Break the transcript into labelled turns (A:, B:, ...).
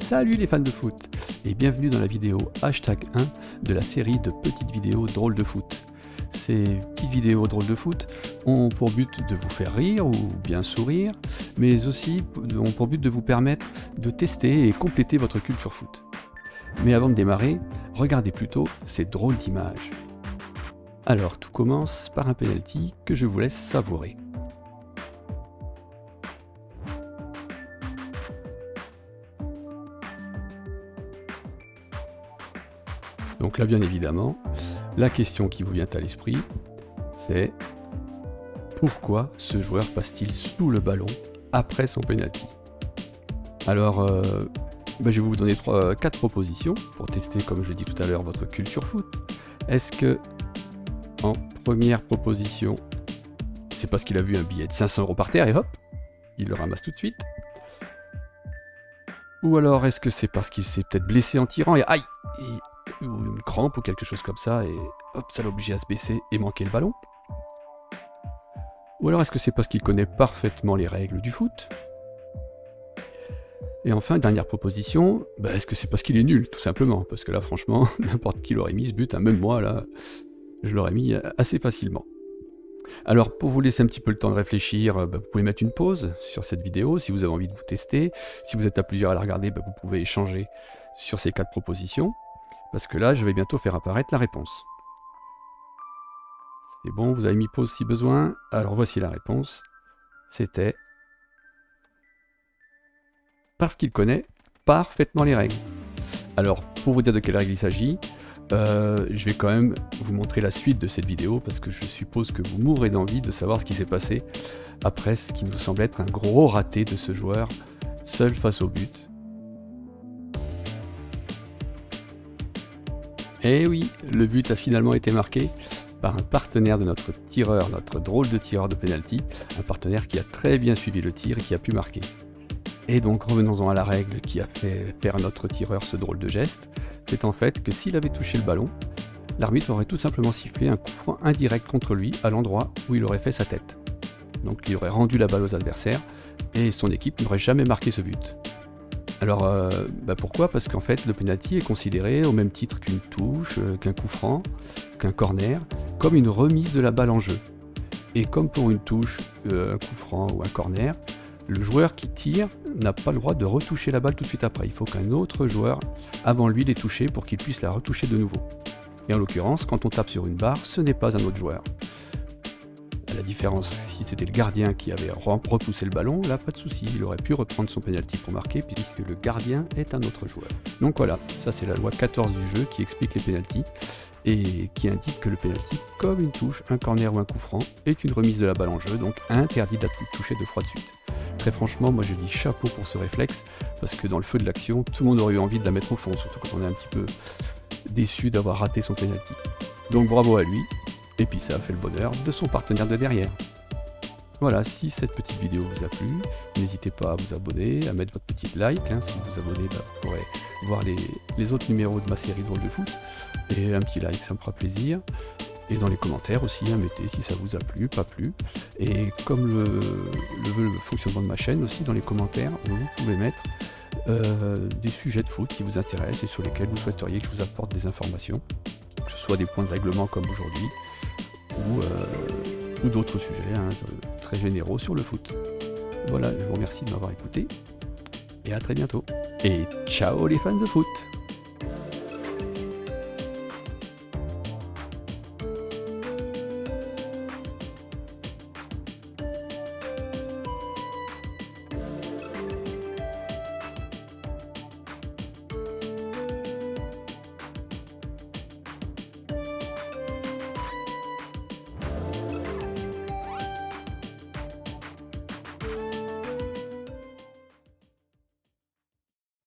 A: Salut les fans de foot et bienvenue dans la vidéo hashtag 1 de la série de petites vidéos drôles de foot. Ces petites vidéos drôles de foot ont pour but de vous faire rire ou bien sourire, mais aussi ont pour but de vous permettre de tester et compléter votre culture foot. Mais avant de démarrer, regardez plutôt ces drôles d'images. Alors tout commence par un penalty que je vous laisse savourer. Donc là, bien évidemment, la question qui vous vient à l'esprit, c'est pourquoi ce joueur passe-t-il sous le ballon après son penalty? Alors, je vais vous donner 4 propositions pour tester, comme je l'ai dit tout à l'heure, votre culture foot. Est-ce que, en première proposition, c'est parce qu'il a vu un billet de 500 € par terre et hop, il le ramasse tout de suite? Ou alors est-ce que c'est parce qu'il s'est peut-être blessé en tirant et aïe, ou une crampe ou quelque chose comme ça et hop, ça l'a obligé à se baisser et manquer le ballon? Ou alors est-ce que c'est parce qu'il connaît parfaitement les règles du foot? Et enfin, dernière proposition, est-ce que c'est parce qu'il est nul, tout simplement? Parce que là, franchement, n'importe qui l'aurait mis ce but, même moi, là, je l'aurais mis assez facilement. Alors, pour vous laisser un petit peu le temps de réfléchir, vous pouvez mettre une pause sur cette vidéo si vous avez envie de vous tester. Si vous êtes à plusieurs à la regarder, vous pouvez échanger sur ces 4 propositions. Parce que là, je vais bientôt faire apparaître la réponse. C'est bon, vous avez mis pause si besoin. Alors voici la réponse. C'était parce qu'il connaît parfaitement les règles. Alors, pour vous dire de quelles règles il s'agit, je vais quand même vous montrer la suite de cette vidéo parce que je suppose que vous mourrez d'envie de savoir ce qui s'est passé après ce qui nous semble être un gros raté de ce joueur seul face au but. Et oui, le but a finalement été marqué par un partenaire de notre tireur, notre drôle de tireur de penalty, un partenaire qui a très bien suivi le tir et qui a pu marquer. Et donc revenons-en à la règle qui a fait faire à notre tireur ce drôle de geste, c'est en fait que s'il avait touché le ballon, l'arbitre aurait tout simplement sifflé un coup franc indirect contre lui à l'endroit où il aurait fait sa tête. Donc il aurait rendu la balle aux adversaires et son équipe n'aurait jamais marqué ce but. Alors, pourquoi? Parce qu'en fait, le penalty est considéré au même titre qu'une touche, qu'un coup franc, qu'un corner, comme une remise de la balle en jeu. Et comme pour une touche, un coup franc ou un corner, le joueur qui tire n'a pas le droit de retoucher la balle tout de suite après. Il faut qu'un autre joueur avant lui l'ait touchée pour qu'il puisse la retoucher de nouveau. Et en l'occurrence, quand on tape sur une barre, ce n'est pas un autre joueur. À la différence, si c'était le gardien qui avait repoussé le ballon, là pas de souci, il aurait pu reprendre son penalty pour marquer puisque le gardien est un autre joueur. Donc voilà, ça c'est la loi 14 du jeu qui explique les penaltys et qui indique que le penalty, comme une touche, un corner ou un coup franc, est une remise de la balle en jeu, donc interdit d'être touché 2 fois de suite. Très franchement, moi je dis chapeau pour ce réflexe, parce que dans le feu de l'action, tout le monde aurait eu envie de la mettre au fond, surtout quand on est un petit peu déçu d'avoir raté son penalty. Donc bravo à lui. Et puis ça a fait le bonheur de son partenaire de derrière. Voilà, si cette petite vidéo vous a plu, n'hésitez pas à vous abonner, à mettre votre petite like. Si vous vous abonnez, vous pourrez voir les autres numéros de ma série Drôle de foot. Et un petit like, ça me fera plaisir. Et dans les commentaires aussi, mettez si ça vous a plu, pas plu. Et comme le veut le fonctionnement de ma chaîne aussi, dans les commentaires, vous pouvez mettre des sujets de foot qui vous intéressent et sur lesquels vous souhaiteriez que je vous apporte des informations. Que ce soit des points de règlement comme aujourd'hui, ou d'autres sujets très généraux sur le foot. Voilà, je vous remercie de m'avoir écouté, et à très bientôt. Et ciao les fans de foot!